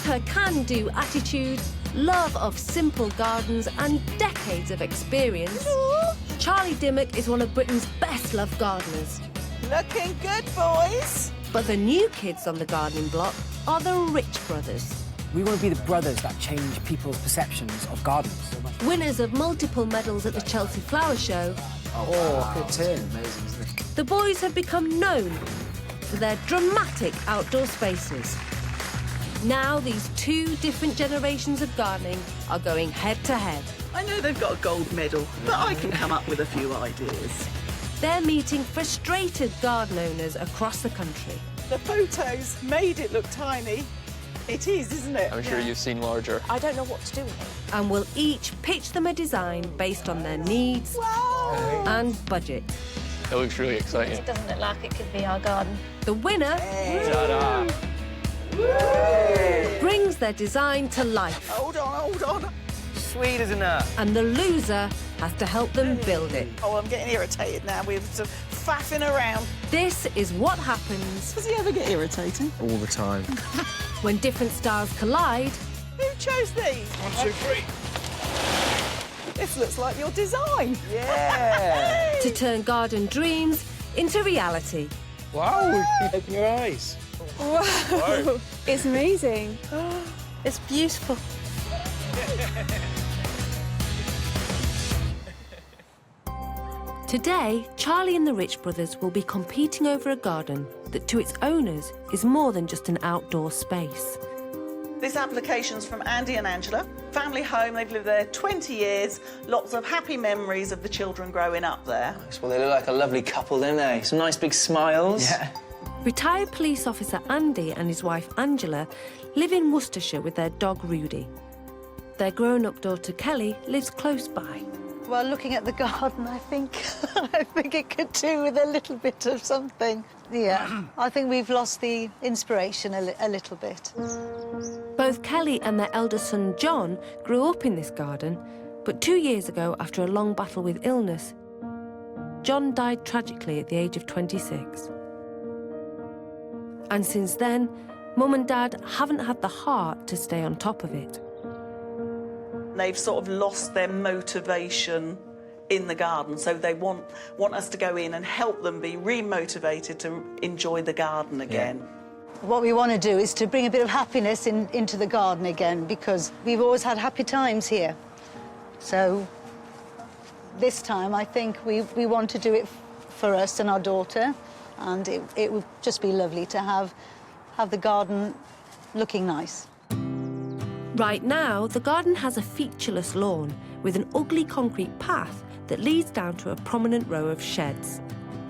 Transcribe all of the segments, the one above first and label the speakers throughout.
Speaker 1: With her can-do attitude, love of simple gardens and decades of experience, Charlie Dimmock is one of Britain's best-loved gardeners.
Speaker 2: Looking good, boys.
Speaker 1: But the new kids on the gardening block are the Rich brothers.
Speaker 3: We want to be the brothers that change people's perceptions of gardens.
Speaker 1: Winners of multiple medals at the Chelsea Flower Show.
Speaker 3: Oh, good turn. Amazing, isn't it?
Speaker 1: The boys have become known for their dramatic outdoor spaces. Now these two different generations of gardening are going head-to-head.
Speaker 2: I know they've got a gold medal, but I can come up with a few ideas.
Speaker 1: They're meeting frustrated garden owners across the country.
Speaker 2: The photos made it look tiny. It is, isn't it?
Speaker 4: I'm sure you've seen larger.
Speaker 5: I don't know what to do with it.
Speaker 1: And will each pitch them a design based on their needs and budget.
Speaker 4: It looks really exciting.
Speaker 5: It doesn't look like it could be our garden.
Speaker 1: The winner
Speaker 4: Ta-da!
Speaker 1: brings their design to life.
Speaker 2: Hold on.
Speaker 3: Sweet, isn't it?
Speaker 1: And the loser has to help them build it.
Speaker 2: Oh, I'm getting irritated now. We're sort of faffing around.
Speaker 1: This is what happens
Speaker 2: Does he ever get irritating?
Speaker 3: All the time.
Speaker 1: when different styles collide.
Speaker 2: Who chose these?
Speaker 4: 1, 2, 3.
Speaker 2: This looks like your design.
Speaker 3: Yeah.
Speaker 1: To turn garden dreams into reality.
Speaker 4: Wow, open your eyes.
Speaker 6: Wow, it's amazing. It's beautiful.
Speaker 1: Today, Charlie and the Rich brothers will be competing over a garden that to its owners is more than just an outdoor space.
Speaker 2: This application's from Andy and Angela. Family home, they've lived there 20 years. Lots of happy memories of the children growing up there.
Speaker 7: Well, they look like a lovely couple, don't they? Some nice big smiles.
Speaker 3: Yeah.
Speaker 1: Retired police officer Andy and his wife Angela live in Worcestershire with their dog Rudy. Their grown-up daughter Kelly lives close by.
Speaker 8: Well, looking at the garden, I think it could do with a little bit of something. Yeah, I think we've lost the inspiration a little bit.
Speaker 1: Both Kelly and their elder son John grew up in this garden, but 2 years ago, after a long battle with illness, John died tragically at the age of 26. And since then, Mum and Dad haven't had the heart to stay on top of it.
Speaker 2: They've sort of lost their motivation in the garden, so they want us to go in and help them be re-motivated to enjoy the garden again.
Speaker 8: Yeah. What we want to do is to bring a bit of happiness into the garden again, because we've always had happy times here. So this time, I think we want to do it for us and our daughter, and it would just be lovely to have the garden looking nice.
Speaker 1: Right now, the garden has a featureless lawn with an ugly concrete path that leads down to a prominent row of sheds.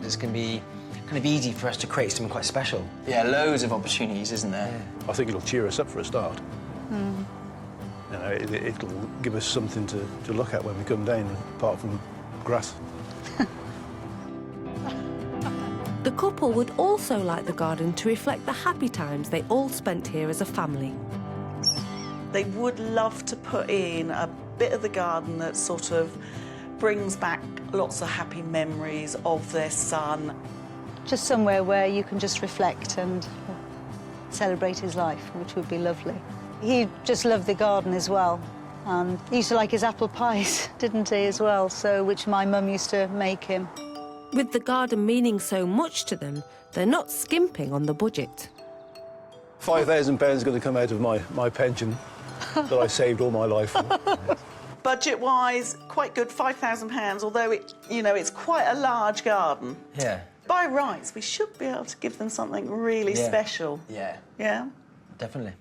Speaker 7: It's going to be kind of easy for us to create something quite special. Yeah, loads of opportunities, isn't there?
Speaker 9: Yeah. I think it'll cheer us up for a start.
Speaker 8: Mm.
Speaker 9: You know, it'll give us something to look at when we come down, apart from grass.
Speaker 1: The couple would also like the garden to reflect the happy times they all spent here as a family.
Speaker 2: They would love to put in a bit of the garden that sort of brings back lots of happy memories of their son.
Speaker 8: Just somewhere where you can just reflect and celebrate his life, which would be lovely. He just loved the garden as well. And he used to like his apple pies, didn't he, as well, so which my mum used to make him.
Speaker 1: With the garden meaning so much to them, they're not skimping on the budget.
Speaker 9: £5,000 is going to come out of my pension that I saved all my life.
Speaker 2: Budget-wise, quite good, £5,000, although it's quite a large garden.
Speaker 7: Yeah.
Speaker 2: By rights, we should be able to give them something really special.
Speaker 7: Yeah.
Speaker 2: Yeah?
Speaker 7: Definitely.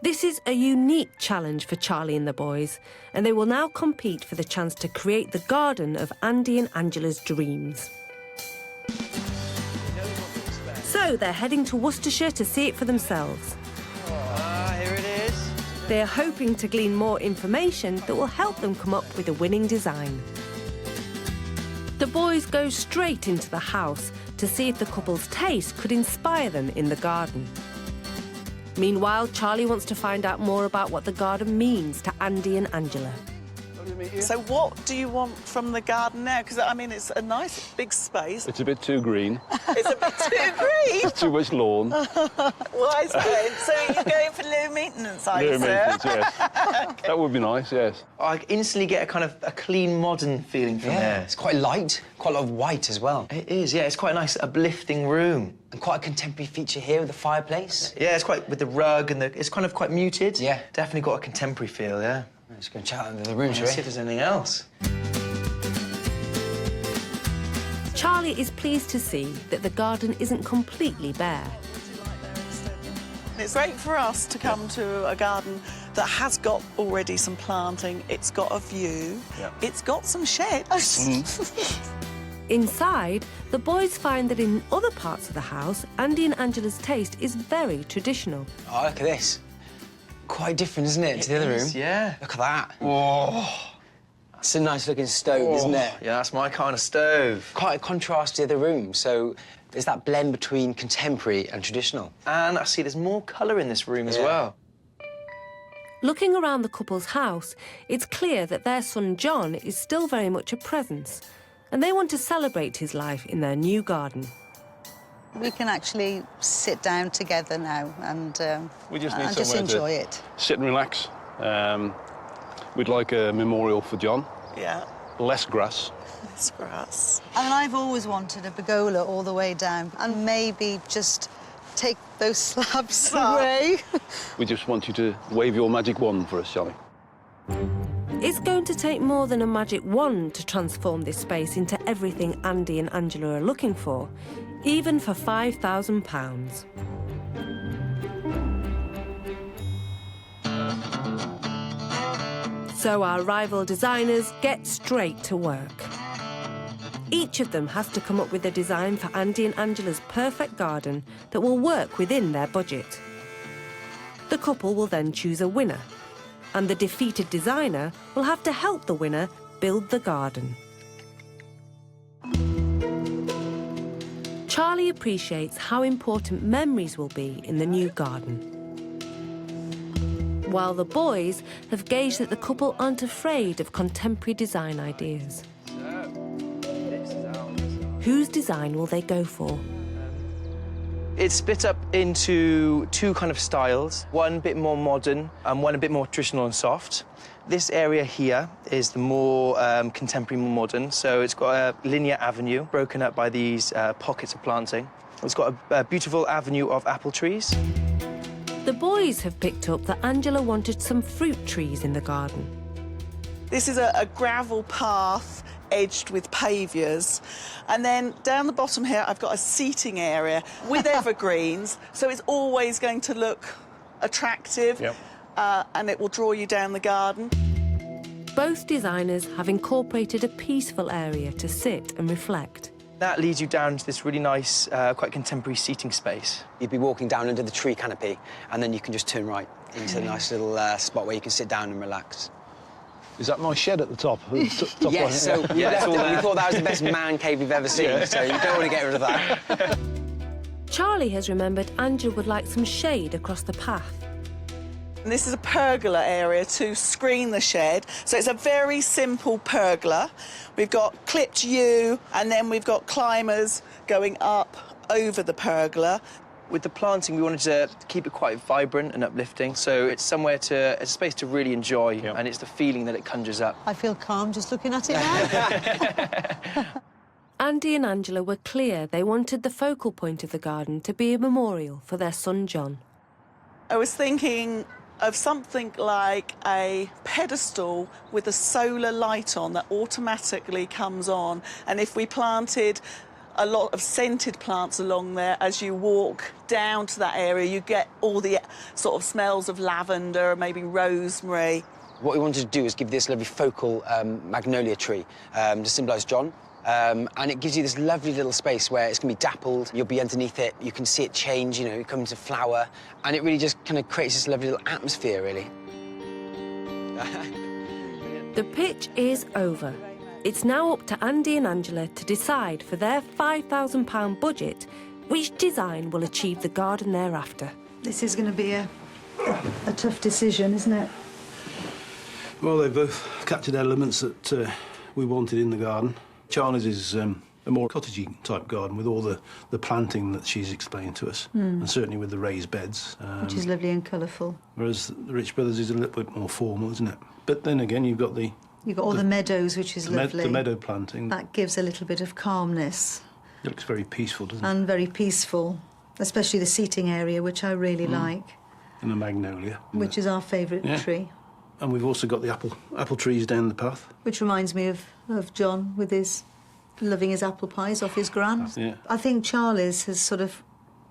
Speaker 1: This is a unique challenge for Charlie and the boys, and they will now compete for the chance to create the garden of Andy and Angela's dreams. So they're heading to Worcestershire to see it for themselves.
Speaker 7: Here it is.
Speaker 1: They're hoping to glean more information that will help them come up with a winning design. The boys go straight into the house to see if the couple's taste could inspire them in the garden. Meanwhile, Charlie wants to find out more about what the garden means to Andy and Angela.
Speaker 9: Lovely to meet you.
Speaker 2: So what do you want from the garden now? Because, I mean, it's a nice big space.
Speaker 9: It's a bit too green.
Speaker 2: It's a bit too green.
Speaker 9: Too much lawn.
Speaker 2: Why is that? So you're going for low maintenance, are you,
Speaker 9: Low
Speaker 2: sir?
Speaker 9: maintenance, yes. That would be nice, yes.
Speaker 7: I instantly get a kind of a clean, modern feeling from there.
Speaker 3: It's quite light, quite a lot of white as well.
Speaker 7: It is, yeah. It's quite a nice, uplifting room.
Speaker 3: And quite a contemporary feature here with the fireplace.
Speaker 7: Yeah, it's quite, with the rug and it's kind of quite muted.
Speaker 3: Yeah.
Speaker 7: Definitely got a contemporary feel, yeah.
Speaker 3: Let's go and chat into the room,
Speaker 7: See
Speaker 3: shall
Speaker 7: if
Speaker 3: we?
Speaker 7: there's anything else.
Speaker 1: Charlie is pleased to see that the garden isn't completely bare.
Speaker 2: It's great for us to come to a garden that has got already some planting, it's got a view, it's got some sheds.
Speaker 1: Inside, the boys find that in other parts of the house, Andy and Angela's taste is very traditional.
Speaker 3: Oh, look at this. Quite different, isn't it, to the other room?
Speaker 7: Yeah.
Speaker 3: Look at that. Whoa. It's a nice-looking stove, isn't it?
Speaker 7: Yeah, that's my kind of stove.
Speaker 3: Quite a contrast to the other room, so there's that blend between contemporary and traditional.
Speaker 7: And I see there's more colour in this room as well.
Speaker 1: Looking around the couple's house, it's clear that their son John is still very much a presence, and they want to celebrate his life in their new garden.
Speaker 8: We can actually sit down together now and
Speaker 9: We just need
Speaker 8: and just
Speaker 9: somewhere to
Speaker 8: enjoy it.
Speaker 9: sit and relax. We'd like a memorial for John.
Speaker 2: Yeah,
Speaker 9: Less grass.
Speaker 2: it's grass.
Speaker 8: I mean, I've always wanted a pergola all the way down and maybe just take those slabs away.
Speaker 9: We just want you to wave your magic wand for us, Charlie.
Speaker 1: It's going to take more than a magic wand to transform this space into everything Andy and Angela are looking for, even for £5,000. So our rival designers get straight to work. Each of them has to come up with a design for Andy and Angela's perfect garden that will work within their budget. The couple will then choose a winner, and the defeated designer will have to help the winner build the garden. Charlie appreciates how important memories will be in the new garden, while the boys have gauged that the couple aren't afraid of contemporary design ideas. Whose design will they go for?
Speaker 7: It's split up into two kind of styles, one a bit more modern and one a bit more traditional and soft. This area here is the more contemporary, more modern, so it's got a linear avenue broken up by these pockets of planting. It's got a beautiful avenue of apple trees.
Speaker 1: The boys have picked up that Angela wanted some fruit trees in the garden.
Speaker 2: This is a gravel path edged with pavias. And then down the bottom here, I've got a seating area with evergreens, so it's always going to look attractive, and it will draw you down the garden.
Speaker 1: Both designers have incorporated a peaceful area to sit and reflect.
Speaker 7: That leads you down to this really nice, quite contemporary seating space.
Speaker 3: You'd be walking down under the tree canopy, and then you can just turn right into a nice little spot where you can sit down and relax.
Speaker 9: Is that my shed at the top? Top
Speaker 3: Yes,
Speaker 9: right?
Speaker 3: so we thought that was the best man cave we've ever seen, so you don't want to get rid of that.
Speaker 1: Charlie has remembered Angela would like some shade across the path.
Speaker 2: And this is a pergola area to screen the shed. So it's a very simple pergola. We've got clipped yew, and then we've got climbers going up over the pergola.
Speaker 7: With the planting, we wanted to keep it quite vibrant and uplifting, so it's it's a space to really enjoy, and it's the feeling that it conjures up.
Speaker 8: I feel calm just looking at it now.
Speaker 1: Andy and Angela were clear they wanted the focal point of the garden to be a memorial for their son John.
Speaker 2: I was thinking of something like a pedestal with a solar light on that automatically comes on, and if we planted a lot of scented plants along there, as you walk down to that area, you get all the sort of smells of lavender, maybe rosemary.
Speaker 3: What we wanted to do is give this lovely focal magnolia tree to symbolise John. And it gives you this lovely little space where it's going to be dappled, you'll be underneath it, you can see it change, you know, it comes to flower, and it really just kind of creates this lovely little atmosphere, really.
Speaker 1: The pitch is over. It's now up to Andy and Angela to decide for their £5,000 budget which design will achieve the garden they're after.
Speaker 8: This is going to be a tough decision, isn't it?
Speaker 9: Well, they've both captured elements that we wanted in the garden. Charlie's is a more cottagey type garden with all the planting that she's explained to us, and certainly with the raised beds.
Speaker 8: Which is lovely and colourful.
Speaker 9: Whereas the Rich Brothers is a little bit more formal, isn't it? But then again, you've got
Speaker 8: all the meadows, which is lovely.
Speaker 9: The meadow planting.
Speaker 8: That gives a little bit of calmness.
Speaker 9: It looks very peaceful, doesn't it?
Speaker 8: And very peaceful, especially the seating area, which I really like.
Speaker 9: And the magnolia.
Speaker 8: Which is our favourite tree.
Speaker 9: And we've also got the apple trees down the path.
Speaker 8: Which reminds me of John with his loving his apple pies off his gran.
Speaker 9: Yeah.
Speaker 8: I think Charlie's has sort of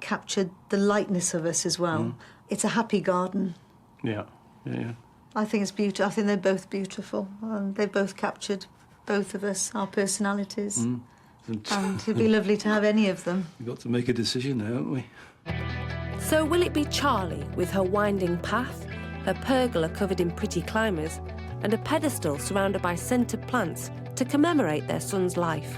Speaker 8: captured the lightness of us as well. It's a happy garden.
Speaker 9: Yeah.
Speaker 8: I think it's beautiful. I think they're both beautiful. And they've both captured both of us, our personalities. And it'd be lovely to have any of them.
Speaker 9: We've got to make a decision now, haven't we?
Speaker 1: So will it be Charlie with her winding path, her pergola covered in pretty climbers, and a pedestal surrounded by scented plants to commemorate their son's life?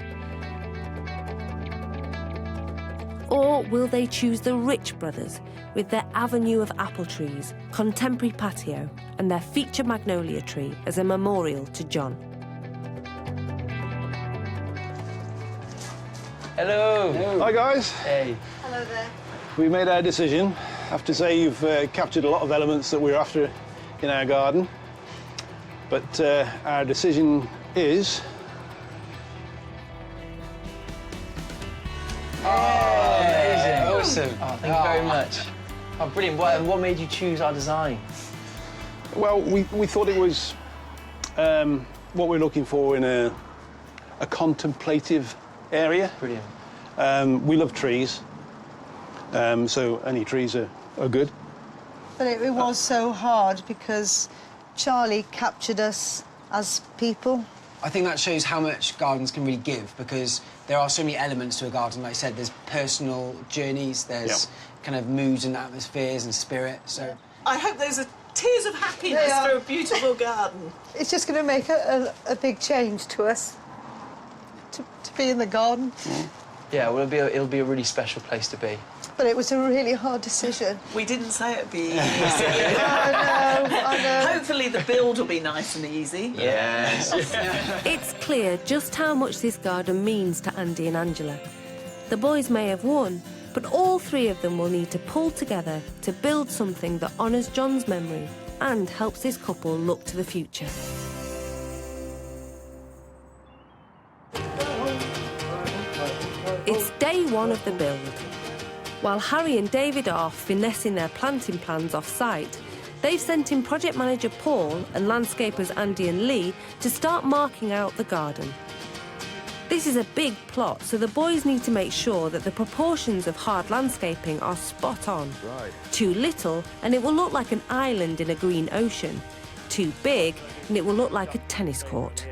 Speaker 1: Or will they choose the Rich Brothers with their avenue of apple trees, contemporary patio, and their feature magnolia tree as a memorial to John?
Speaker 7: Hello.
Speaker 9: Hi, guys.
Speaker 7: Hey.
Speaker 8: Hello there.
Speaker 9: We made our decision. I have to say you've captured a lot of elements that we're after in our garden. But our decision is...
Speaker 7: Oh, amazing. Awesome. Oh, thank you very much. Oh, brilliant. What made you choose our design?
Speaker 9: Well, we thought it was what we're looking for in a contemplative area.
Speaker 7: Brilliant.
Speaker 9: We love trees, so any trees are good.
Speaker 8: But it was so hard because Charlie captured us as people.
Speaker 3: I think that shows how much gardens can really give, because there are so many elements to a garden. Like I said, there's personal journeys, there's kind of moods and atmospheres and spirit, so...
Speaker 2: I hope those are tears of happiness for a beautiful garden.
Speaker 8: It's just going to make a big change to us, to be in the garden.
Speaker 7: Yeah, well, it'll be a really special place to be.
Speaker 8: But it was a really hard decision.
Speaker 2: We didn't say it'd be easy.
Speaker 8: I know.
Speaker 2: Hopefully the build will be nice and easy.
Speaker 7: Yes.
Speaker 1: It's clear just how much this garden means to Andy and Angela. The boys may have won, but all three of them will need to pull together to build something that honours John's memory and helps this couple look to the future. It's day one of the build. While Harry and David are finessing their planting plans off-site, they've sent in project manager Paul and landscapers Andy and Lee to start marking out the garden. This is a big plot, so the boys need to make sure that the proportions of hard landscaping are spot on.
Speaker 9: Right.
Speaker 1: Too little, and it will look like an island in a green ocean. Too big, and it will look like a tennis court.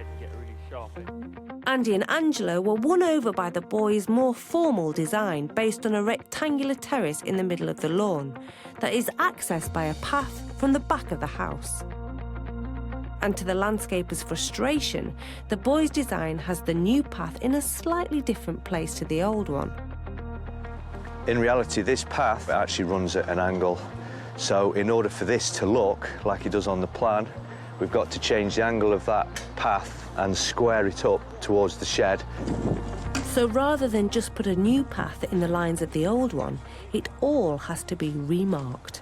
Speaker 1: Andy and Angela were won over by the boys' more formal design based on a rectangular terrace in the middle of the lawn that is accessed by a path from the back of the house. And to the landscaper's frustration, the boys' design has the new path in a slightly different place to the old one.
Speaker 10: In reality, this path actually runs at an angle. So in order for this to look like it does on the plan, we've got to change the angle of that path and square it up towards the shed.
Speaker 1: So rather than just put a new path in the lines of the old one, it all has to be remarked.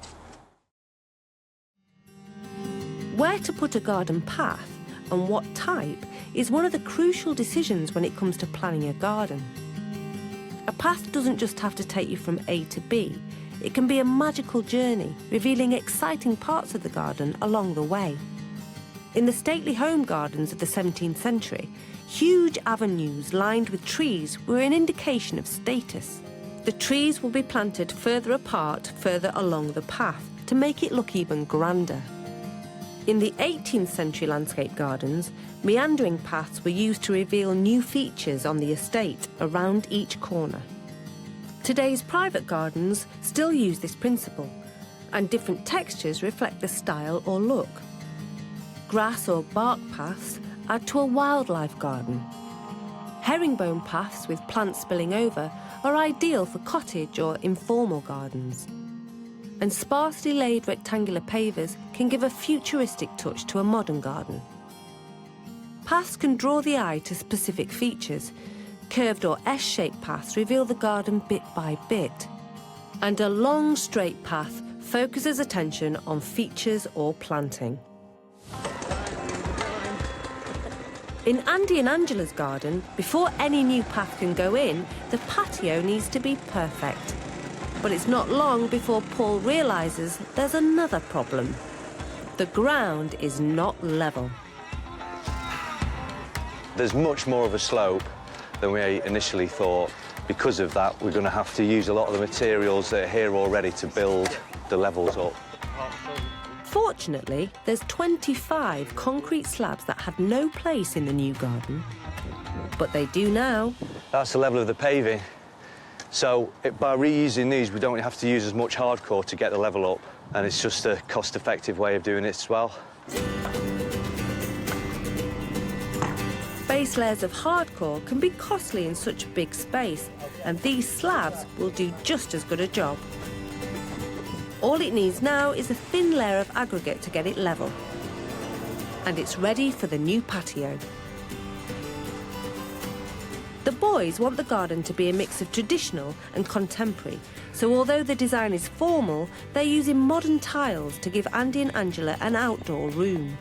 Speaker 1: Where to put a garden path and what type is one of the crucial decisions when it comes to planning a garden. A path doesn't just have to take you from A to B. It can be a magical journey, revealing exciting parts of the garden along the way. In the stately home gardens of the 17th century, huge avenues lined with trees were an indication of status. The trees will be planted further apart, further along the path, to make it look even grander. In the 18th century landscape gardens, meandering paths were used to reveal new features on the estate around each corner. Today's private gardens still use this principle, and different textures reflect the style or look. Grass or bark paths add to a wildlife garden. Herringbone paths with plants spilling over are ideal for cottage or informal gardens. and sparsely laid rectangular pavers can give a futuristic touch to a modern garden. Paths can draw the eye to specific features. Curved or S-shaped paths reveal the garden bit by bit. And a long, straight path focuses attention on features or planting. In Andy and Angela's garden, before any new path can go in, the patio needs to be perfect. But it's not long before Paul realises there's another problem. The ground is not level.
Speaker 10: There's much more of a slope than we initially thought. Because of that, we're going to have to use a lot of the materials that are here already to build the levels up.
Speaker 1: Fortunately, there's 25 concrete slabs that had no place in the new garden. But they do now.
Speaker 10: That's the level of the paving. So by reusing these, we don't have to use as much hardcore to get the level up. And it's just a cost-effective way of doing it as well.
Speaker 1: Base layers of hardcore can be costly in such a big space, and these slabs will do just as good a job. All it needs now is a thin layer of aggregate to get it level. And it's ready for the new patio. The boys want the garden to be a mix of traditional and contemporary, so although the design is formal, they're using modern tiles to give Andy and Angela an outdoor room.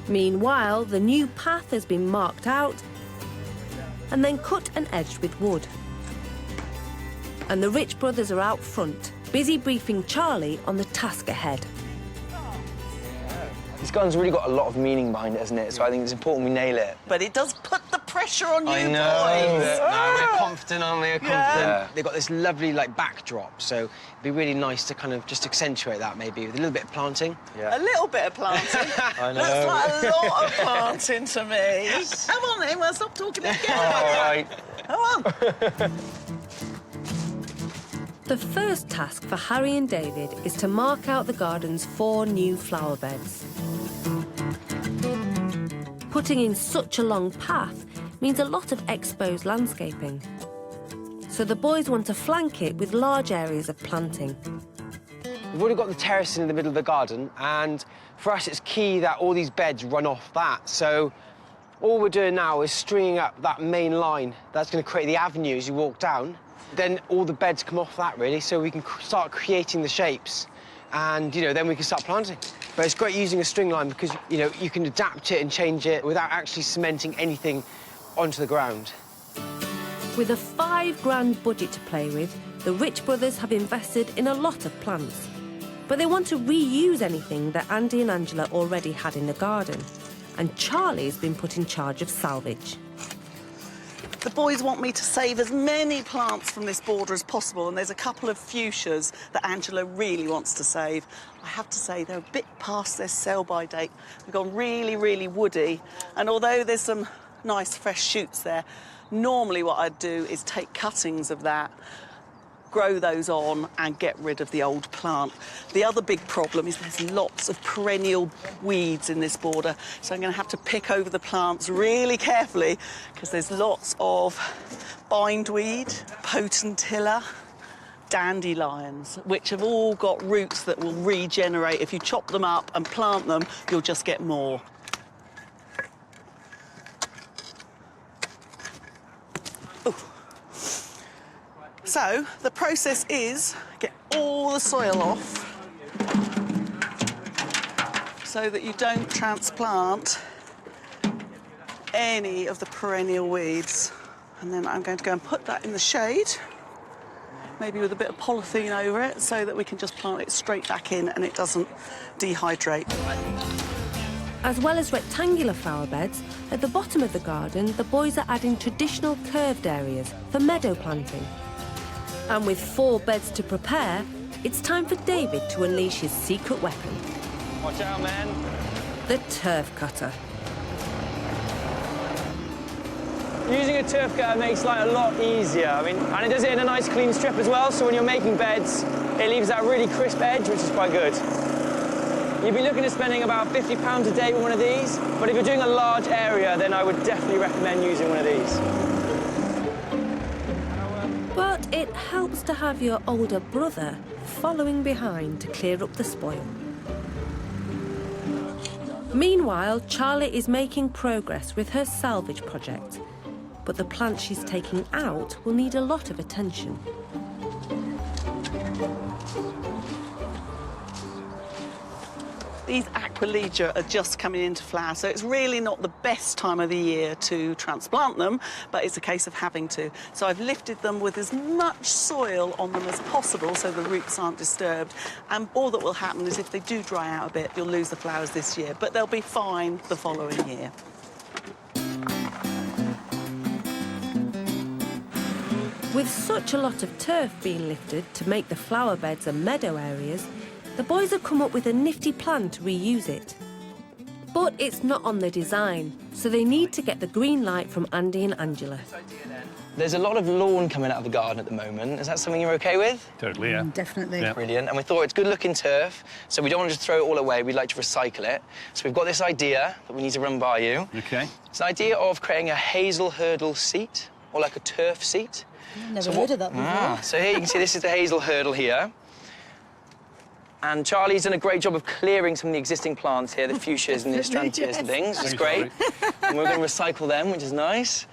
Speaker 1: Meanwhile, the new path has been marked out and then cut and edged with wood. And the Rich brothers are out front, busy briefing Charlie on the task ahead.
Speaker 3: This garden's really got a lot of meaning behind it, hasn't it? So I think it's important we nail it.
Speaker 2: But it does put the pressure on you,
Speaker 3: I know.
Speaker 2: boys.
Speaker 3: No, we're confident, aren't we? We're confident.
Speaker 2: Yeah.
Speaker 3: They've got this lovely, backdrop, so it'd be really nice to kind of just accentuate that, maybe, with a little bit of planting.
Speaker 2: Yeah. A little bit of planting.
Speaker 3: I know.
Speaker 2: Looks like a lot of planting to me. Come on, then, we'll stop talking again.
Speaker 3: All right.
Speaker 2: Come on.
Speaker 1: The first task for Harry and David is to mark out the garden's 4 new flower beds. Putting in such a long path means a lot of exposed landscaping. So the boys want to flank it with large areas of planting.
Speaker 3: We've already got the terrace in the middle of the garden, and for us it's key that all these beds run off that. So all we're doing now is stringing up that main line that's going to create the avenue as you walk down. Then all the beds come off that, really, so we can start creating the shapes, and, then we can start planting. But it's great using a string line because, you can adapt it and change it without actually cementing anything onto the ground.
Speaker 1: With a £5,000 budget to play with, the Rich brothers have invested in a lot of plants. But they want to reuse anything that Andy and Angela already had in the garden. And Charlie's been put in charge of salvage.
Speaker 2: The boys want me to save as many plants from this border as possible, and there's a couple of fuchsias that Angela really wants to save. I have to say, they're a bit past their sell-by date. They've gone really, really woody, and although there's some nice fresh shoots there, normally what I'd do is take cuttings of that, grow those on and get rid of the old plant. The other big problem is there's lots of perennial weeds in this border, so I'm going to have to pick over the plants really carefully because there's lots of bindweed, potentilla, dandelions, which have all got roots that will regenerate. If you chop them up and plant them, you'll just get more. Ooh. So the process is get all the soil off so that you don't transplant any of the perennial weeds. And then I'm going to go and put that in the shade, maybe with a bit of polythene over it so that we can just plant it straight back in and it doesn't dehydrate.
Speaker 1: As well as rectangular flower beds, at the bottom of the garden, the boys are adding traditional curved areas for meadow planting. And with 4 beds to prepare, it's time for David to unleash his secret weapon.
Speaker 4: Watch out, man.
Speaker 1: The turf cutter.
Speaker 11: Using a turf cutter makes life a lot easier. And it does it in a nice clean strip as well, so when you're making beds, it leaves that really crisp edge, which is quite good. You'd be looking at spending about £50 a day with one of these, but if you're doing a large area, then I would definitely recommend using one of these.
Speaker 1: But it helps to have your older brother following behind to clear up the spoil. Meanwhile, Charlie is making progress with her salvage project, but the plants she's taking out will need a lot of attention.
Speaker 2: These Aquilegia are just coming into flower, so it's really not the best time of the year to transplant them, but it's a case of having to. So I've lifted them with as much soil on them as possible so the roots aren't disturbed. And all that will happen is if they do dry out a bit, you'll lose the flowers this year, but they'll be fine the following year.
Speaker 1: With such a lot of turf being lifted to make the flower beds and meadow areas, the boys have come up with a nifty plan to reuse it. But it's not on the design, so they need to get the green light from Andy and Angela.
Speaker 7: There's a lot of lawn coming out of the garden at the moment. Is that something you're OK with?
Speaker 9: Totally, yeah.
Speaker 8: Definitely.
Speaker 9: Yeah.
Speaker 7: Brilliant. And we thought it's good-looking turf, so we don't want to just throw it all away. We'd like to recycle it. So we've got this idea that we need to run by you.
Speaker 9: OK.
Speaker 7: It's an idea of creating a hazel hurdle seat, or like a turf seat.
Speaker 8: Never heard of that before.
Speaker 7: So here you can see this is the hazel hurdle here. And Charlie's done a great job of clearing some of the existing plants here, the fuchsias and the astrantias and things. It's great. And we're going to recycle them, which is nice.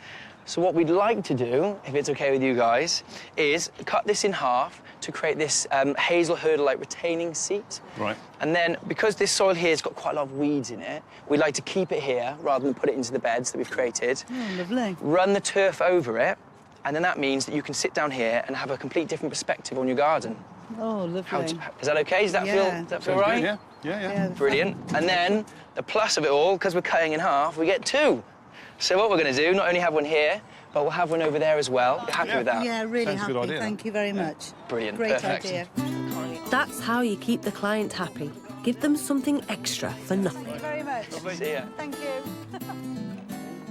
Speaker 7: So what we'd like to do, if it's OK with you guys, is cut this in half to create this hazel hurdle-like retaining seat.
Speaker 9: Right.
Speaker 7: And then, because this soil here has got quite a lot of weeds in it, we'd like to keep it here rather than put it into the beds that we've created.
Speaker 8: Oh, lovely.
Speaker 7: Run the turf over it, and then that means that you can sit down here and have a complete different perspective on your garden.
Speaker 8: Oh, lovely.
Speaker 7: Is that OK? Does that feel right?
Speaker 9: Yeah, yeah, yeah.
Speaker 7: Brilliant. And then the plus of it all, because we're cutting in half, we get two. So what we're going to do, not only have one here, but we'll have one over there as well. You're happy with that?
Speaker 8: Yeah, really
Speaker 9: Sounds a
Speaker 8: happy.
Speaker 9: good idea.
Speaker 8: Thank you very much.
Speaker 7: Brilliant.
Speaker 8: Great
Speaker 7: Perfect.
Speaker 8: idea.
Speaker 1: That's how you keep the client happy. Give them something extra for nothing.
Speaker 8: Thank you very much.
Speaker 7: See ya.
Speaker 8: Thank you.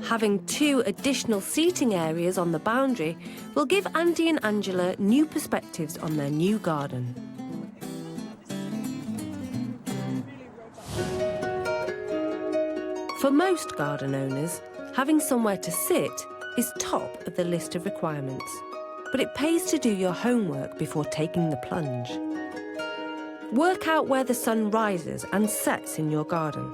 Speaker 1: Having 2 additional seating areas on the boundary will give Andy and Angela new perspectives on their new garden. For most garden owners, having somewhere to sit is top of the list of requirements. But it pays to do your homework before taking the plunge. Work out where the sun rises and sets in your garden.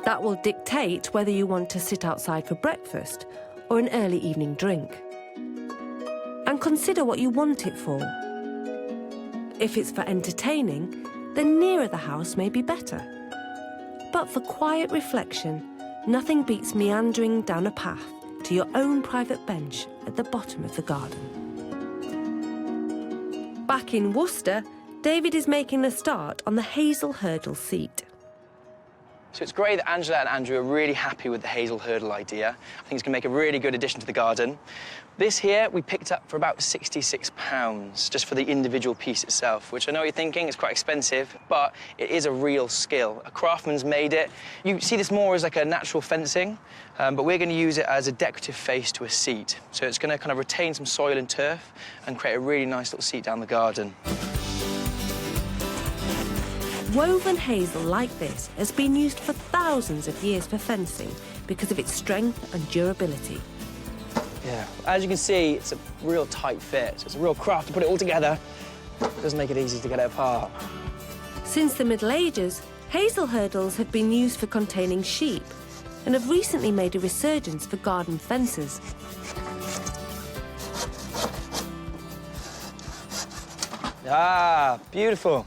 Speaker 1: That will dictate whether you want to sit outside for breakfast or an early evening drink. And consider what you want it for. If it's for entertaining, then nearer the house may be better. But for quiet reflection, nothing beats meandering down a path to your own private bench at the bottom of the garden. Back in Worcester, David is making a start on the hazel hurdle seat.
Speaker 7: So it's great that Angela and Andrew are really happy with the hazel hurdle idea. I think it's going to make a really good addition to the garden. This here we picked up for about £66, just for the individual piece itself, which I know you're thinking is quite expensive, but it is a real skill. A craftsman's made it. You see this more as like a natural fencing, but we're going to use it as a decorative face to a seat. So it's going to kind of retain some soil and turf and create a really nice little seat down the garden.
Speaker 1: Woven hazel like this has been used for thousands of years for fencing because of its strength and durability.
Speaker 7: Yeah, as you can see, it's a real tight fit, so it's a real craft to put it all together. It doesn't make it easy to get it apart.
Speaker 1: Since the Middle Ages, hazel hurdles have been used for containing sheep and have recently made a resurgence for garden fences.
Speaker 7: Ah, beautiful.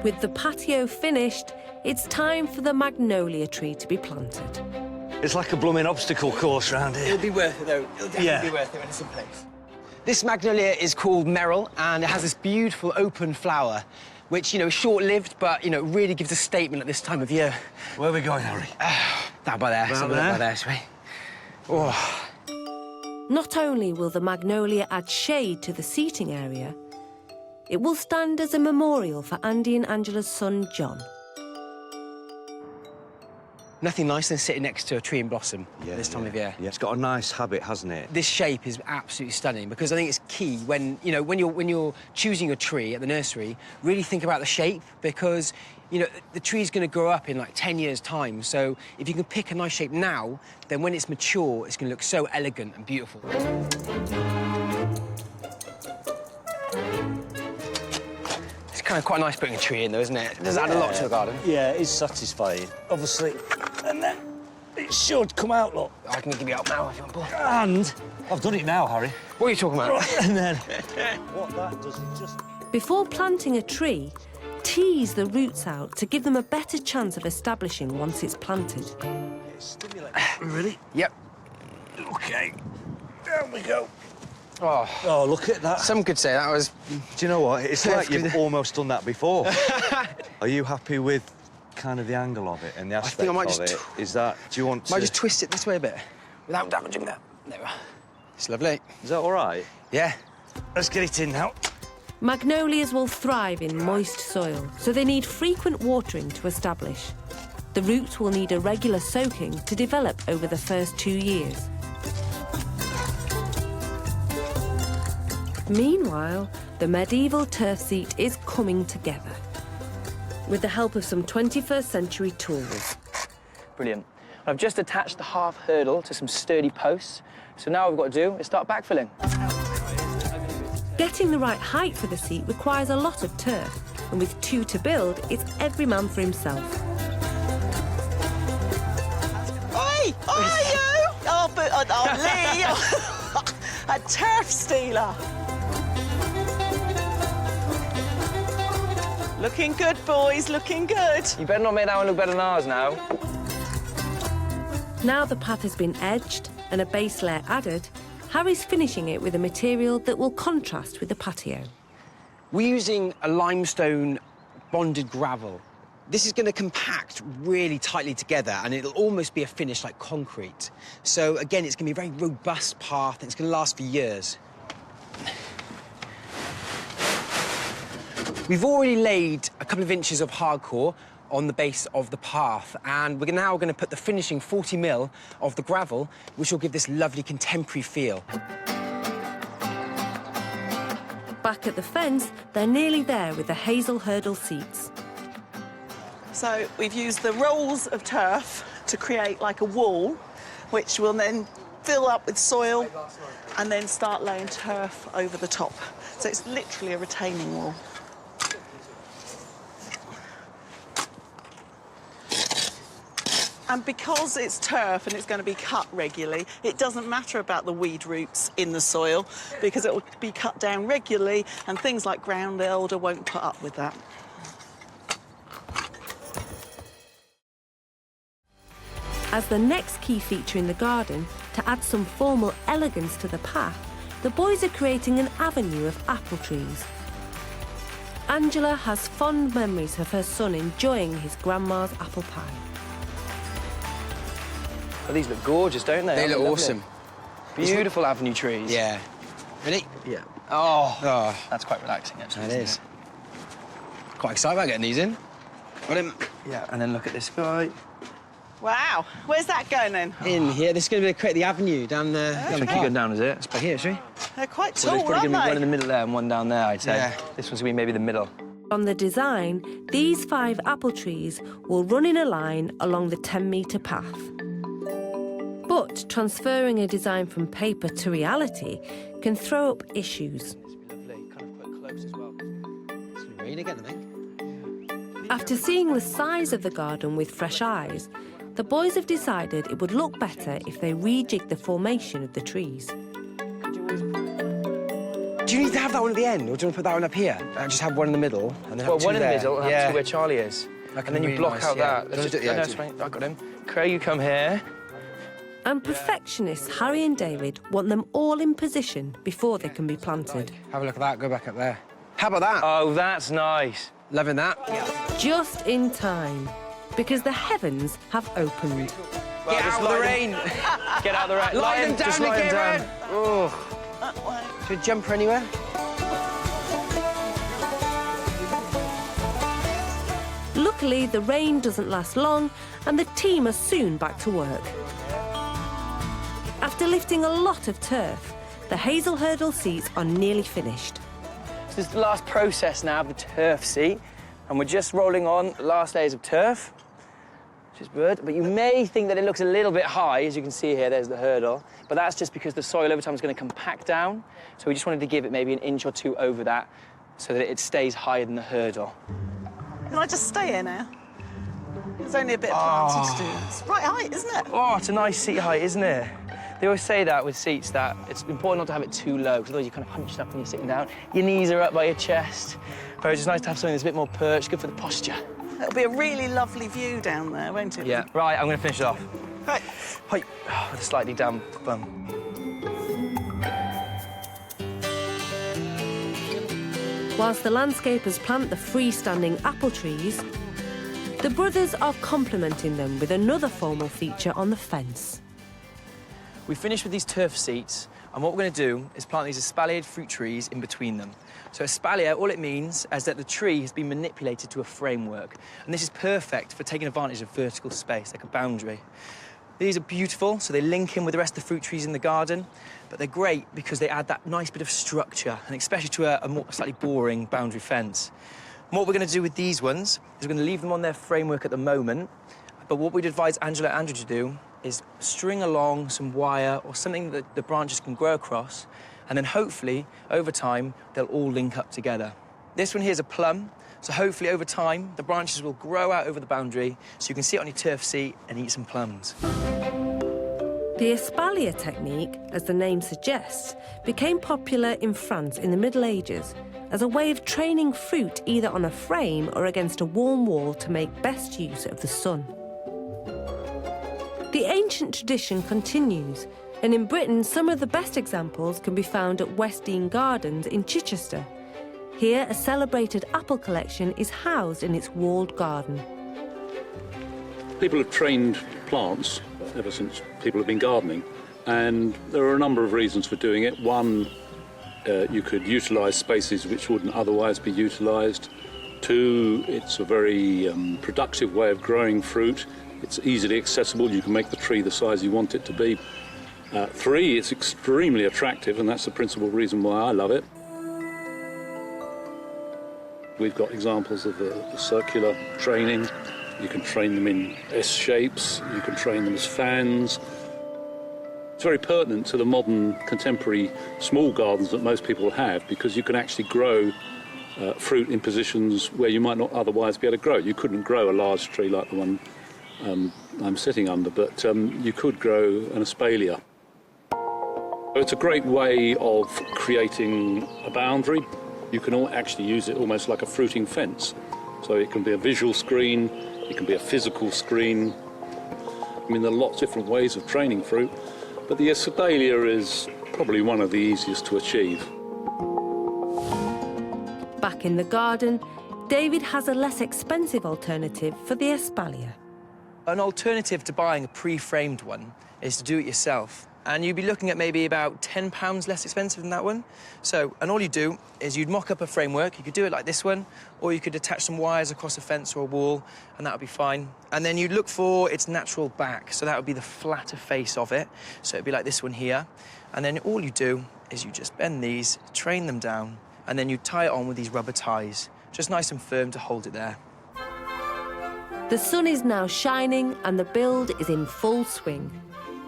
Speaker 1: With the patio finished, it's time for the magnolia tree to be planted.
Speaker 10: It's like a blooming obstacle course round here.
Speaker 7: It'll be worth it, though. It'll definitely be worth it when it's in place. This magnolia is called Merrill, and it has this beautiful open flower, which, is short-lived, but, really gives a statement at this time of year.
Speaker 10: Where are we going, Harry?
Speaker 7: Down by there.
Speaker 10: Down there?
Speaker 7: By there, shall we? Oh.
Speaker 1: Not only will the magnolia add shade to the seating area, it will stand as a memorial for Andy and Angela's son, John.
Speaker 3: Nothing nicer than sitting next to a tree in blossom this time of year.
Speaker 10: Yeah, it's got a nice habit, hasn't it?
Speaker 3: This shape is absolutely stunning because I think it's key when, you know, when you're choosing your tree at the nursery, really think about the shape because, you know, the tree's going to grow up in like 10 years' time. So if you can pick a nice shape now, then when it's mature, it's going to look so elegant and beautiful. It's kind of quite nice putting a tree in, though, isn't it? It does add a lot to the garden.
Speaker 12: Yeah, it's satisfying, obviously. And then it should come out, look.
Speaker 3: I can give you help now if you want, Paul.
Speaker 12: And I've done it now, Harry.
Speaker 3: What are you talking about?
Speaker 12: And then what that does, it just...
Speaker 1: Before planting a tree, tease the roots out to give them a better chance of establishing once it's planted.
Speaker 12: Ready?
Speaker 3: Yep.
Speaker 12: OK. There we go.
Speaker 3: Oh,
Speaker 12: look at that.
Speaker 3: Some could say that was...
Speaker 10: Do you know what? It's like you've almost done that before. Are you happy with kind of the angle of it and the aspect
Speaker 3: I might
Speaker 10: of
Speaker 3: just
Speaker 10: it? Is that... Do you want to...
Speaker 3: Might just twist it this way a bit without damaging that. There we are. It's lovely.
Speaker 10: Is that all right?
Speaker 3: Yeah.
Speaker 12: Let's get it in now.
Speaker 1: Magnolias will thrive in moist soil, so they need frequent watering to establish. The roots will need a regular soaking to develop over the first 2 years. Meanwhile, the medieval turf seat is coming together with the help of some 21st century tools.
Speaker 11: Brilliant. I've just attached the half hurdle to some sturdy posts, so now all we've got to do is start backfilling.
Speaker 1: Getting the right height for the seat requires a lot of turf, and with 2 to build, it's every man for himself.
Speaker 2: Oi! Oh, you! Oh, but, Lee! A turf stealer. Looking good, boys, looking good.
Speaker 11: You better not make that one look better than ours now.
Speaker 1: Now the path has been edged and a base layer added, Harry's finishing it with a material that will contrast with the patio.
Speaker 3: We're using a limestone bonded gravel. This is going to compact really tightly together and it'll almost be a finish like concrete. So, again, it's going to be a very robust path and it's going to last for years. We've already laid a couple of inches of hardcore on the base of the path, and we're now going to put the finishing 40 mil of the gravel, which will give this lovely contemporary feel.
Speaker 1: Back at the fence, they're nearly there with the hazel hurdle seats.
Speaker 2: So we've used the rolls of turf to create like a wall, which will then fill up with soil and then start laying turf over the top. So it's literally a retaining wall. And because it's turf and it's going to be cut regularly, it doesn't matter about the weed roots in the soil because it will be cut down regularly and things like ground elder won't put up with that.
Speaker 1: As the next key feature in the garden, to add some formal elegance to the path, the boys are creating an avenue of apple trees. Angela has fond memories of her son enjoying his grandma's apple pie.
Speaker 11: Oh, these look gorgeous, don't they?
Speaker 3: They look
Speaker 11: Lovely.
Speaker 3: awesome.
Speaker 11: Beautiful avenue trees.
Speaker 3: Yeah. Ready?
Speaker 11: Yeah.
Speaker 3: Oh.
Speaker 11: That's quite relaxing, actually.
Speaker 3: That is. Quite excited about getting these in. Got him.
Speaker 11: Yeah, and then look at this guy.
Speaker 2: Wow, where's that going then?
Speaker 3: In here. This is going to create the avenue down there.
Speaker 11: It's going to keep going down, is it?
Speaker 3: It's by here, actually.
Speaker 2: They're quite
Speaker 11: So
Speaker 2: tall,
Speaker 11: there's probably
Speaker 2: aren't
Speaker 11: going to be
Speaker 2: they?
Speaker 11: one in the middle there and one down there, I'd say.
Speaker 3: Yeah.
Speaker 11: This one's going to be maybe the middle.
Speaker 1: On the design, these 5 apple trees will run in a line along the 10-metre path. But transferring a design from paper to reality can throw up issues.
Speaker 3: Lovely. Kind of quite close as well. It's going to rain again, I think.
Speaker 1: After seeing the size of the garden with fresh eyes, the boys have decided it would look better if they rejigged the formation of the trees.
Speaker 3: Do you need to have that one at the end, or do you want to put that one up here? And just have one in the middle, and then
Speaker 11: Well,
Speaker 3: have 2
Speaker 11: one in the
Speaker 3: there.
Speaker 11: middle and have 2 where Charlie is.
Speaker 3: That
Speaker 11: And then you
Speaker 3: really
Speaker 11: block
Speaker 3: nice,
Speaker 11: out
Speaker 3: yeah.
Speaker 11: that. Let's just,
Speaker 3: Yeah,
Speaker 11: no, it's fine. I got him. Craig, you come here.
Speaker 1: And perfectionists Harry and David want them all in position before they can be planted.
Speaker 3: Have a look at that. Go back up there. How about that?
Speaker 11: Oh, that's nice.
Speaker 3: Loving that.
Speaker 1: Just in time, because the heavens have opened.
Speaker 11: Well,
Speaker 3: Get
Speaker 11: just
Speaker 3: out of the
Speaker 11: lie
Speaker 3: rain.
Speaker 11: Get out of the rain.
Speaker 3: Lie them down
Speaker 11: just lie them
Speaker 3: again,
Speaker 11: down.
Speaker 3: Oh. Should we jump for anywhere?
Speaker 1: Look Luckily, the rain doesn't last long and the team are soon back to work. After lifting a lot of turf, the hazel hurdle seats are nearly finished.
Speaker 11: So this is the last process now of the turf seat, and we're just rolling on the last layers of turf, which is good. But you may think that it looks a little bit high, as you can see here, there's the hurdle, but that's just because the soil over time is going to compact down. So we just wanted to give it maybe an inch or two over that so that it stays higher than the hurdle.
Speaker 2: Can I just stay here now? There's only a bit of planting to do. It's right height, isn't it?
Speaker 11: Oh, it's a nice seat height, isn't it? They always say that with seats, that it's important not to have it too low, because otherwise you kind of hunch up when you're sitting down. Your knees are up by your chest. Whereas it's nice to have something that's a bit more perched, good for the posture.
Speaker 2: It'll be a really lovely view down there, won't it?
Speaker 11: Yeah. Right, I'm going to finish it off.
Speaker 2: Right.
Speaker 11: Hi. Oh, with a slightly damp bum.
Speaker 1: Whilst the landscapers plant the freestanding apple trees, the brothers are complementing them with another formal feature on the fence.
Speaker 11: We finished with these turf seats, and what we're going to do is plant these espaliered fruit trees in between them. So espalier, all it means is that the tree has been manipulated to a framework, and this is perfect for taking advantage of vertical space, like a boundary. These are beautiful, so they link in with the rest of the fruit trees in the garden, but they're great because they add that nice bit of structure, and especially to a more slightly boring boundary fence. And what we're going to do with these ones is we're going to leave them on their framework at the moment, but what we'd advise Angela and Andrew to do is string along some wire or something that the branches can grow across, and then hopefully, over time, they'll all link up together. This one here is a plum, so hopefully over time, the branches will grow out over the boundary so you can sit on your turf seat and eat some plums.
Speaker 1: The espalier technique, as the name suggests, became popular in France in the Middle Ages as a way of training fruit either on a frame or against a warm wall to make best use of the sun. The ancient tradition continues, and in Britain, some of the best examples can be found at West Dean Gardens in Chichester. Here, a celebrated apple collection is housed in its walled garden.
Speaker 13: People have trained plants ever since people have been gardening, and there are a number of reasons for doing it. One, you could utilise spaces which wouldn't otherwise be utilised. Two, it's a very productive way of growing fruit. It's easily accessible. You can make the tree the size you want it to be. Three, it's extremely attractive, and that's the principal reason why I love it. We've got examples of the circular training. You can train them in S shapes. You can train them as fans. It's very pertinent to the modern, contemporary small gardens that most people have, because you can actually grow fruit in positions where you might not otherwise be able to grow. You couldn't grow a large tree like the one I'm sitting under, but you could grow an espalier. It's a great way of creating a boundary. You can actually use it almost like a fruiting fence. So it can be a visual screen, it can be a physical screen. I mean, there are lots of different ways of training fruit, but the espalier is probably one of the easiest to achieve.
Speaker 1: Back in the garden, David has a less expensive alternative for the espalier.
Speaker 11: An alternative to buying a pre-framed one is to do it yourself. And you'd be looking at maybe about £10 less expensive than that one. So, and all you do is you'd mock up a framework. You could do it like this one, or you could attach some wires across a fence or a wall, and that would be fine. And then you'd look for its natural back, so that would be the flatter face of it. So it'd be like this one here. And then all you do is you just bend these, train them down, and then you tie it on with these rubber ties, just nice and firm to hold it there.
Speaker 1: The sun is now shining and the build is in full swing.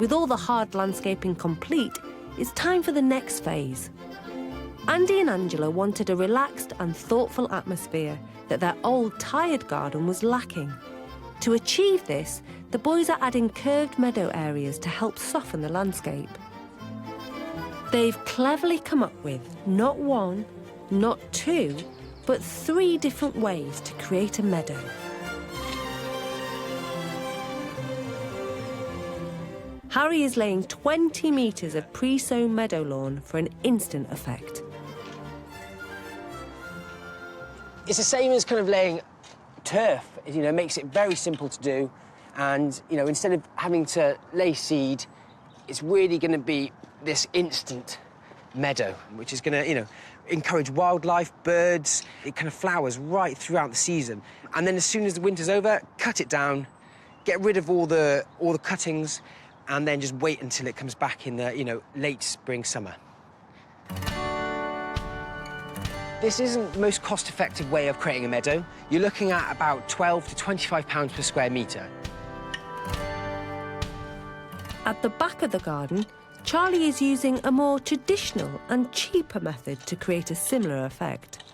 Speaker 1: With all the hard landscaping complete, it's time for the next phase. Andy and Angela wanted a relaxed and thoughtful atmosphere that their old, tired garden was lacking. To achieve this, the boys are adding curved meadow areas to help soften the landscape. They've cleverly come up with not one, not two, but 3 different ways to create a meadow. Harry is laying 20 metres of pre-sown meadow lawn for an instant effect.
Speaker 3: It's the same as kind of laying turf. You know, makes it very simple to do. And, you know, instead of having to lay seed, it's really going to be this instant meadow, which is going to, you know, encourage wildlife, birds. It kind of flowers right throughout the season. And then as soon as the winter's over, cut it down, get rid of all the cuttings, and then just wait until it comes back in the, you know, late spring, summer. This isn't the most cost-effective way of creating a meadow. You're looking at about £12 to £25 per square metre.
Speaker 1: At the back of the garden, Charlie is using a more traditional and cheaper method to create a similar effect.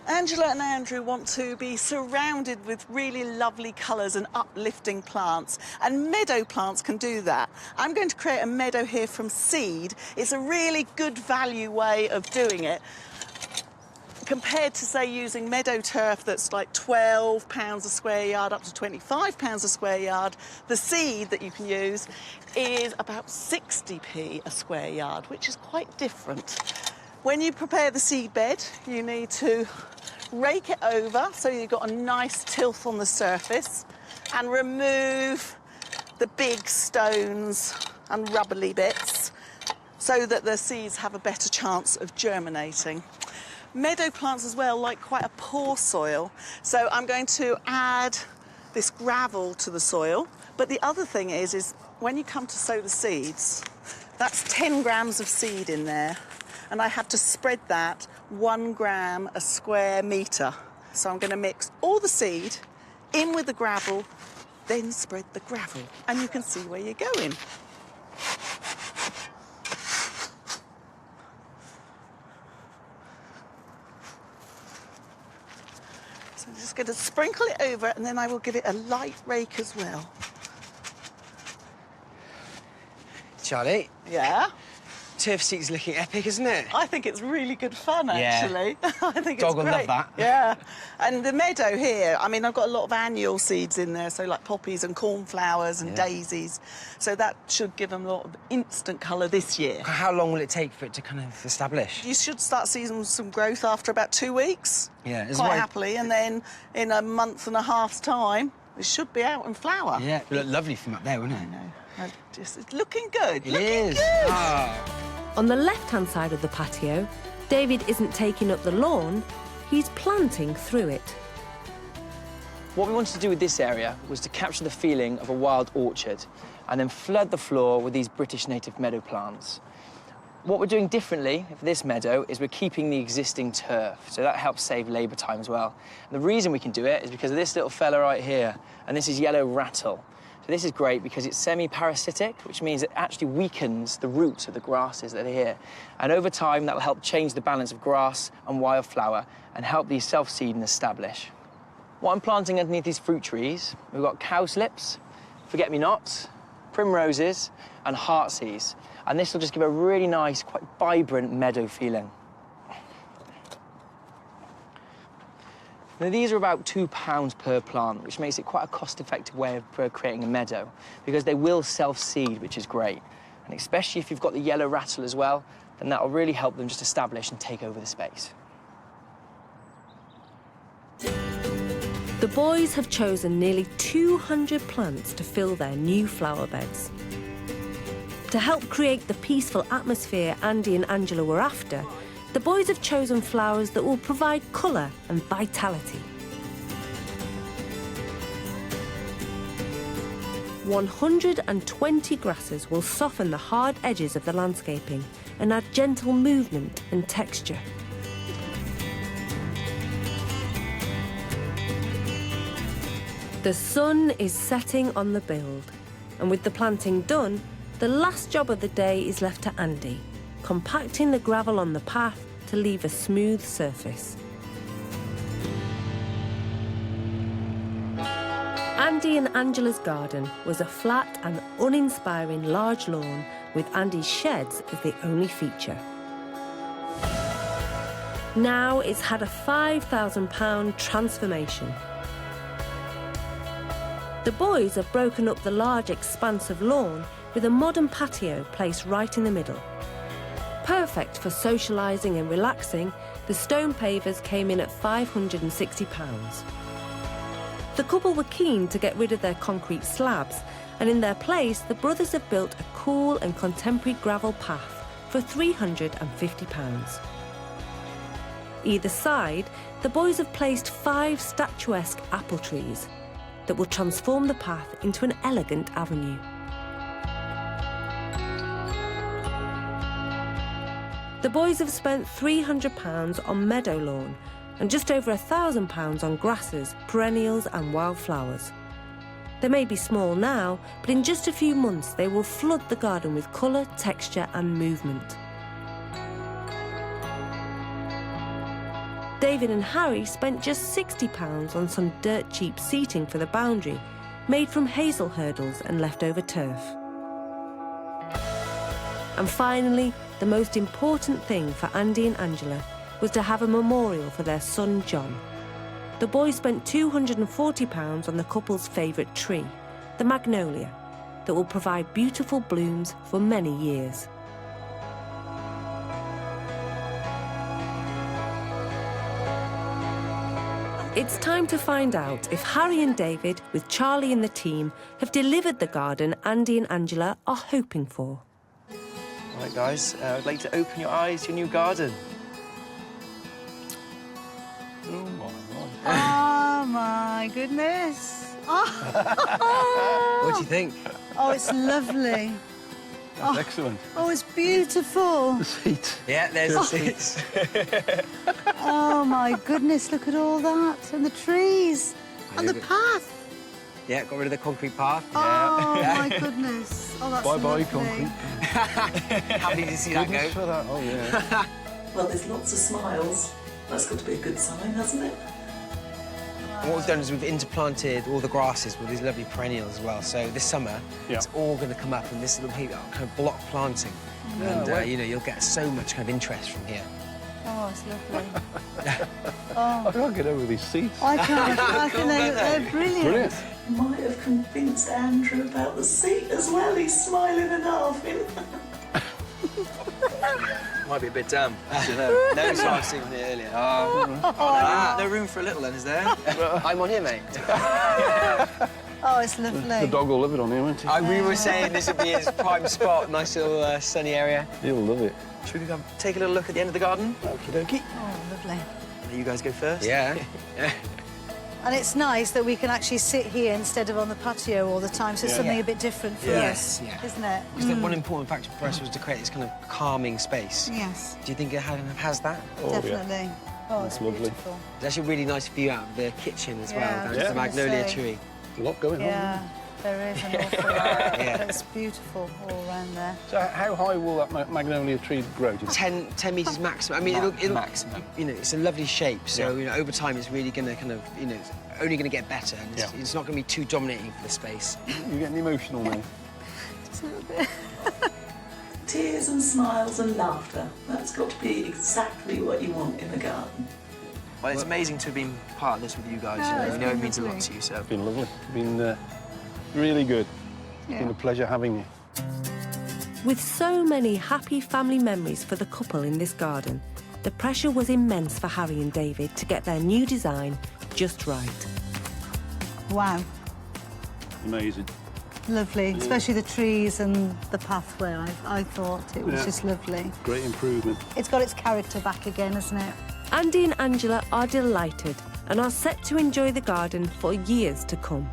Speaker 2: Angela and Andrew want to be surrounded with really lovely colours and uplifting plants, and meadow plants can do that. I'm going to create a meadow here from seed. It's a really good value way of doing it, compared to, say, using meadow turf that's like £12 a square yard up to £25 a square yard. The seed that you can use is about 60p a square yard, which is quite different. When you prepare the seed bed, you need to rake it over so you've got a nice tilth on the surface, and remove the big stones and rubbly bits so that the seeds have a better chance of germinating. Meadow plants as well like quite a poor soil, so I'm going to add this gravel to the soil. But the other thing is when you come to sow the seeds, that's 10 grams of seed in there, and I have to spread that 1 gram a square metre. So I'm going to mix all the seed in with the gravel, then spread the gravel, and you can see where you're going. So I'm just going to sprinkle it over, and then I will give it a light rake as well.
Speaker 3: Charlie?
Speaker 2: Yeah?
Speaker 3: Turf seed's looking epic, isn't it?
Speaker 2: I think it's really good fun, actually.
Speaker 3: Yeah.
Speaker 2: I think
Speaker 3: Dog
Speaker 2: it's
Speaker 3: will
Speaker 2: great.
Speaker 3: love that.
Speaker 2: Yeah. And the meadow here, I mean, I've got a lot of annual seeds in there, so like poppies and cornflowers and daisies. So that should give them a lot of instant colour this year.
Speaker 3: How long will it take for it to kind of establish?
Speaker 2: You should start seeing some growth after about 2 weeks.
Speaker 3: Yeah.
Speaker 2: Quite happily. And then in a month and a half's time, it should be out in flower.
Speaker 3: Yeah, it would look lovely from up there, wouldn't it?
Speaker 2: I know. It's looking good.
Speaker 3: It is.
Speaker 2: Good.
Speaker 3: Oh.
Speaker 1: On the left-hand side of the patio, David isn't taking up the lawn, he's planting through it.
Speaker 11: What we wanted to do with this area was to capture the feeling of a wild orchard and then flood the floor with these British native meadow plants. What we're doing differently for this meadow is we're keeping the existing turf, so that helps save labour time as well. And the reason we can do it is because of this little fella right here, and this is yellow rattle. So this is great because it's semi-parasitic, which means it actually weakens the roots of the grasses that are here. And over time, that'll help change the balance of grass and wildflower and help these self-seed and establish. What I'm planting underneath these fruit trees, we've got cowslips, forget-me-nots, primroses, and heartsease. And this will just give a really nice, quite vibrant meadow feeling. Now, these are about £2 per plant, which makes it quite a cost-effective way of creating a meadow, because they will self-seed, which is great. And especially if you've got the yellow rattle as well, then that'll really help them just establish and take over the space.
Speaker 1: The boys have chosen nearly 200 plants to fill their new flower beds. To help create the peaceful atmosphere Andy and Angela were after, the boys have chosen flowers that will provide colour and vitality. 120 grasses will soften the hard edges of the landscaping and add gentle movement and texture. The sun is setting on the build, and with the planting done, the last job of the day is left to Andy, compacting the gravel on the path to leave a smooth surface. Andy and Angela's garden was a flat and uninspiring large lawn with Andy's sheds as the only feature. Now it's had a £5,000 transformation. The boys have broken up the large expanse of lawn with a modern patio placed right in the middle. Perfect for socialising and relaxing, the stone pavers came in at £560. The couple were keen to get rid of their concrete slabs, and in their place, the brothers have built a cool and contemporary gravel path for £350. Either side, the boys have placed 5 statuesque apple trees that will transform the path into an elegant avenue. The boys have spent £300 on meadow lawn and just over £1,000 on grasses, perennials and wildflowers. They may be small now, but in just a few months they will flood the garden with colour, texture and movement. David and Harry spent just £60 on some dirt cheap seating for the boundary, made from hazel hurdles and leftover turf. And finally, the most important thing for Andy and Angela was to have a memorial for their son John. The boys spent £240 on the couple's favourite tree, the magnolia, that will provide beautiful blooms for many years. It's time to find out if Harry and David, with Charlie and the team, have delivered the garden Andy and Angela are hoping for.
Speaker 7: All right, guys, I'd like to open your eyes to your new garden.
Speaker 13: Oh, my God.
Speaker 8: Oh, my goodness. Oh.
Speaker 3: What do you think?
Speaker 8: Oh, it's lovely.
Speaker 13: That's excellent.
Speaker 8: Oh, it's beautiful.
Speaker 13: The seat.
Speaker 3: Yeah, there's the seats.
Speaker 8: Oh, my goodness, look at all that. And the trees. And the path.
Speaker 3: Yeah, got rid of the concrete path.
Speaker 8: Oh,
Speaker 3: Yeah.
Speaker 8: my goodness. Oh, that's
Speaker 13: Bye-bye,
Speaker 8: lovely.
Speaker 13: concrete.
Speaker 3: Happy to see that go.
Speaker 13: Goodness for that. Oh, yeah.
Speaker 2: Well, there's lots of smiles. That's got to be a good sign, hasn't it?
Speaker 3: What we've done is we've interplanted all the grasses with these lovely perennials as well. So this summer, it's all going to come up, and this little kind of block planting. And, you know, you'll get so much kind of interest from here.
Speaker 8: Oh, it's lovely.
Speaker 13: I can't get over these seats.
Speaker 8: I can't. They're brilliant.
Speaker 13: Brilliant.
Speaker 2: Might have convinced Andrew about the seat as well. He's smiling and laughing.
Speaker 7: Might be a bit damp. I don't know. No, so I've seen it earlier. No room for a little then, is there?
Speaker 3: I'm on here, mate.
Speaker 8: Oh, it's lovely.
Speaker 13: The dog will love it on here, won't he?
Speaker 3: We were saying this would be his prime spot, nice little sunny area.
Speaker 13: He'll love it.
Speaker 7: Should we go take a little look at the end of the garden?
Speaker 13: Okie dokie.
Speaker 8: Oh, lovely.
Speaker 7: You guys go first.
Speaker 3: Yeah.
Speaker 8: And it's nice that we can actually sit here instead of on the patio all the time, so it's something a bit different for us, isn't it?
Speaker 3: Because the one important factor for us was to create this kind of calming space.
Speaker 8: Yes.
Speaker 3: Do you think it has that?
Speaker 13: Oh,
Speaker 8: Definitely.
Speaker 13: Yeah.
Speaker 8: Oh, it's
Speaker 13: lovely.
Speaker 8: beautiful.
Speaker 3: It's actually a really nice view out of the kitchen as well.
Speaker 8: Yeah,
Speaker 3: Down to the magnolia tree.
Speaker 13: A lot going on.
Speaker 8: Yeah, there is an awful lot. But it's beautiful all around there.
Speaker 13: So how high will that magnolia tree grow?
Speaker 3: 10 metres maximum. I mean, it'll maximum. You know, it's a lovely shape. So you know, over time, it's really going to kind of, you know, it's only going to get better, and it's not going to be too dominating for the space.
Speaker 13: You're getting emotional now.
Speaker 8: Just a little bit.
Speaker 2: Tears and smiles and laughter. That's got to be exactly what you want in the garden.
Speaker 7: Well, it's amazing to have been part of this with you guys. You know it means a lot to you, so.
Speaker 13: It's been lovely. It's been really good. It's been a pleasure having you.
Speaker 1: With so many happy family memories for the couple in this garden, the pressure was immense for Harry and David to get their new design just right.
Speaker 8: Wow.
Speaker 13: Amazing.
Speaker 8: Lovely, especially the trees and the pathway. I thought it was just lovely.
Speaker 13: Great improvement.
Speaker 8: It's got its character back again, hasn't it?
Speaker 1: Andy and Angela are delighted and are set to enjoy the garden for years to come.